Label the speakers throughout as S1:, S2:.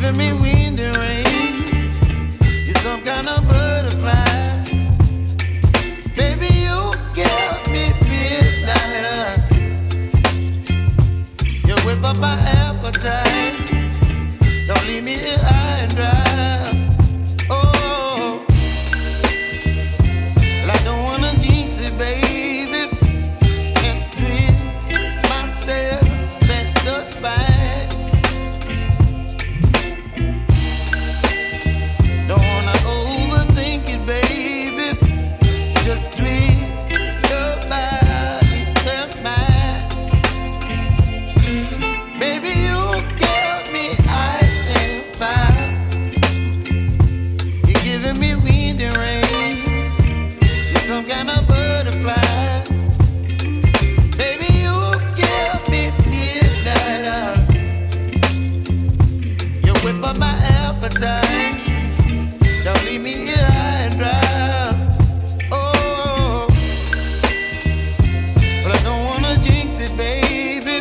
S1: giving me wind and rain. You're some kind of butterfly. Baby, you give me midnight. You whip up my appetite. Don't leave me here high and dry. Oh, well, I don't wanna jinx it, baby. Can't twist myself at the spine. Don't wanna overthink it, baby. It's just twist your body and mine. Baby, you give me ice and fire. You're giving me wind and rain. You're some kind of butterfly. Baby, you give me midnight. You whip up my appetite. Don't leave me here high and dry. Oh, but I don't wanna jinx it, baby.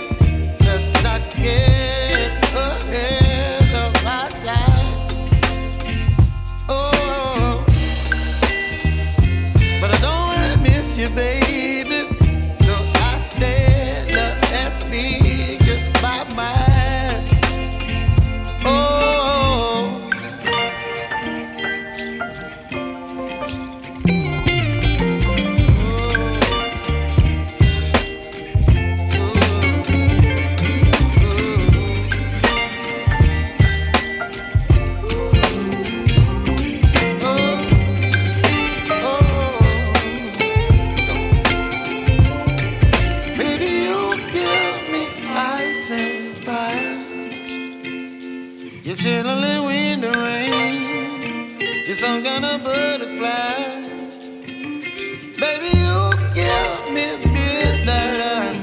S1: Let's not get ahead of my time. Oh, but I don't wanna miss you, baby. So I stand up and speak my mind. Oh. Baby, you give me ice and fire. You're chilling wind and rain. You're some kind of butterfly. Baby, you give me midnight.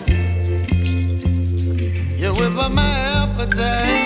S1: You whip up my appetite.